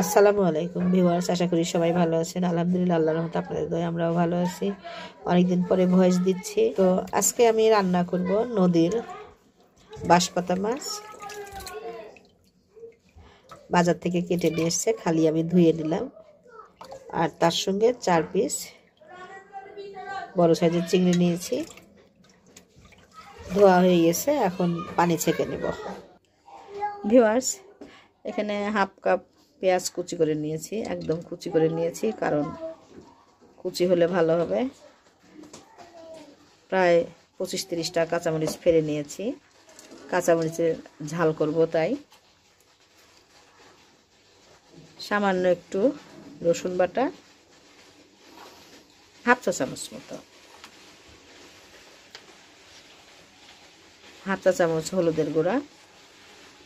আসসালামু আলাইকুম ভিউয়ার্স, আশা করি সবাই ভালো আছেন। আলহামদুলিল্লাহ, আল্লাহর রহমতে আপনাদের দয়ায় আমরাও ভালো আছি। অনেকদিন পরে ভয়েস দিচ্ছি। তো আজকে আমি রান্না করব নদীর বাঁশপাতা মাছ। বাজার থেকে কেটে নিয়ে এসছে, খালি আমি ধুয়ে নিলাম। আর তার সঙ্গে 4 পিস বড় সাইজের চিংড়ি নিয়েছি, ধোয়া হয়ে গেছে, এখন পানি ছেঁকে নেব। ভিউয়ার্স, এখানে হাফ কাপ পেঁয়াজ কুচি করে নিয়েছি, একদম কুচি করে নিয়েছি, কারণ কুচি হলে ভালো হবে। প্রায় 25-30টা কাঁচামরিচ ফেলে নিয়েছি, কাঁচামরিচের ঝাল করব তাই। সামান্য একটু রসুন বাটা, হাফ চা চামচ মতো, হাফ চা চামচ হলুদের গুঁড়া,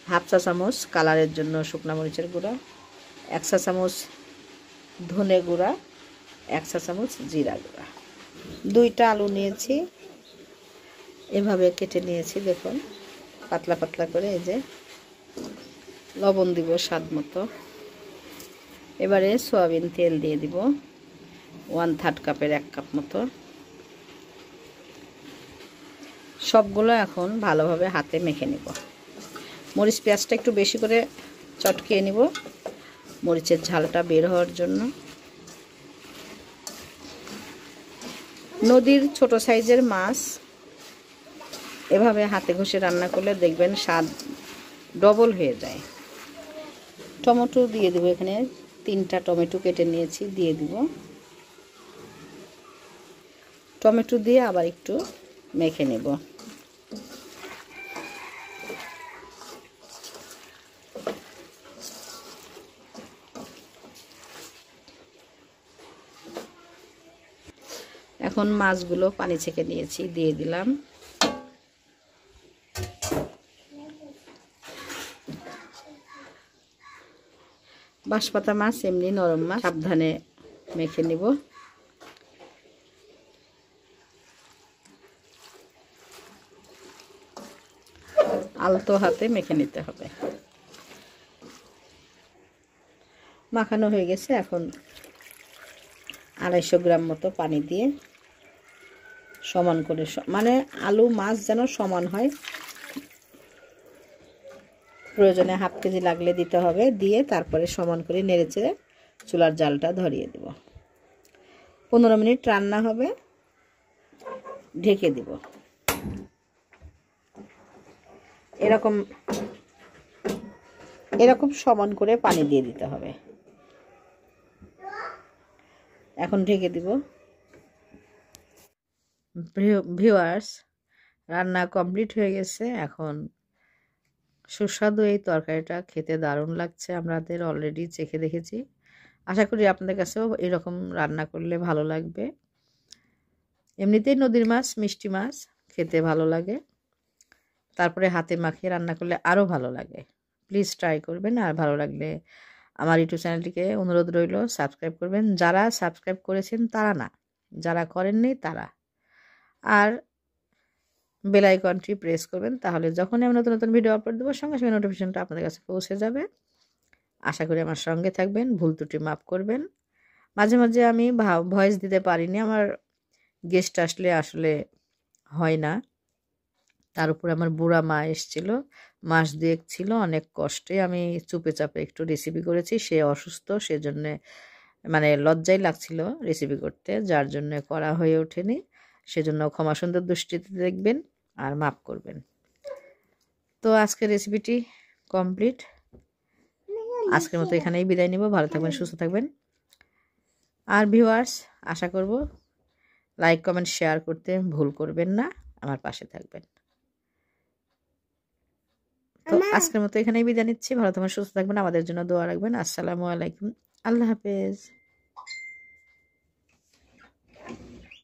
হাফ চা চামচ কালারের জন্য শুকনা মরিচের গুঁড়া, 1 চা চামচ ধনে গুঁড়া, 1 চা চামচ জিরা গুঁড়া। 2টা আলু নিয়েছি, এভাবে কেটে নিয়েছি, দেখুন পাতলা পাতলা করে। এই যে লবণ দিব স্বাদ মতো। এবারে সয়াবিন তেল দিয়ে দিব 1/3 কাপের 1 কাপ মতো। সবগুলো এখন ভালোভাবে হাতে মেখে নিব। মরিচ পেঁয়াজটা একটু বেশি করে চটকিয়ে নিব মরিচের ঝালটা বের হওয়ার জন্য। নদীর ছোট সাইজের মাছ এভাবে হাতে ঘষে রান্না করলে দেখবেন স্বাদ ডবল হয়ে যায়। টমেটো দিয়ে দেবো, এখানে 3টা টমেটো কেটে নিয়েছি, দিয়ে দিব। টমেটো দিয়ে আবার একটু মেখে নেব। এখন মাছগুলো পানি ছেঁকে নিয়েছি, দিয়ে দিলাম। বাঁশপাতা মাছ এমনি নরম মাছ, সাবধানে মেখে নিব। আলতো হাতে মেখে নিতে হবে। মাখানো হয়ে গেছে, এখন 250 গ্রাম মতো পানি দিয়ে সমান করে, মানে আলু মাছ যেন সমান হয়, প্রয়োজনে 1/2 কেজি লাগলে দিতে হবে। দিয়ে তারপরে সমান করে নেড়েচেড়ে চুলার জালটা ধরিয়ে দেব। 15 মিনিট রান্না হবে, ঢেকে দিব। এরকম সমান করে পানি দিয়ে দিতে হবে। এখন ঢেকে দিব। ভিউয়ার্স, রান্না কমপ্লিট হয়ে গেছে। এখন সুস্বাদু এই তরকারিটা খেতে দারুণ লাগছে, আমাদের অলরেডি চেখে দেখেছি। আশা করি আপনাদের কাছেও এরকম রান্না করলে ভালো লাগবে। এমনিতেই নদীর মাছ মিষ্টি মাছ খেতে ভালো লাগে, তারপরে হাতে মাখিয়ে রান্না করলে আরও ভালো লাগে। প্লিজ ট্রাই করবেন। আর ভালো লাগলে আমার ইউটিউব চ্যানেলটিকে অনুরোধ রইল সাবস্ক্রাইব করবেন। যারা সাবস্ক্রাইব করেছেন তারা না, যারা করেননি তারা। আর বেল আইকনটি প্রেস করবেন, তাহলে যখনই আমি নতুন নতুন ভিডিও আপলোড দেবো সঙ্গে সঙ্গে নোটিফিকেশনটা আপনাদের কাছে পৌঁছে যাবে। আশা করি আমার সঙ্গে থাকবেন, ভুল ত্রুটি মাফ করবেন। মাঝে মাঝে আমি ভয়েস দিতে পারিনি, আমার গেস্ট আসলে হয় না। তার উপরে আমার বুড়া মা এসেছিল, মাস 2 ছিল, অনেক কষ্টে আমি চুপে চাপে একটু রেসিপি করেছি। সে অসুস্থ, সেজন্যে মানে লজ্জাই লাগছিল রেসিপি করতে, যার জন্য করা হয়ে ওঠেনি। সেজন্য ক্ষমা সুন্দর দৃষ্টিতে দেখবেন আর মাফ করবেন। তো আজকের রেসিপিটি কমপ্লিট। আজকের মতো এখানেই বিদায় নিব। ভালো থাকবেন, সুস্থ থাকবেন। আর ভিউয়ার্স, আশা করব লাইক কমেন্ট শেয়ার করতে ভুল করবেন না, আমার পাশে থাকবেন। তো আজকের মতো এখানেই বিদায় নিচ্ছি। ভালো থাকবেন, সুস্থ থাকবেন, আমাদের জন্য দোয়া রাখবেন। আসসালামু আলাইকুম, আল্লাহ হাফেজ।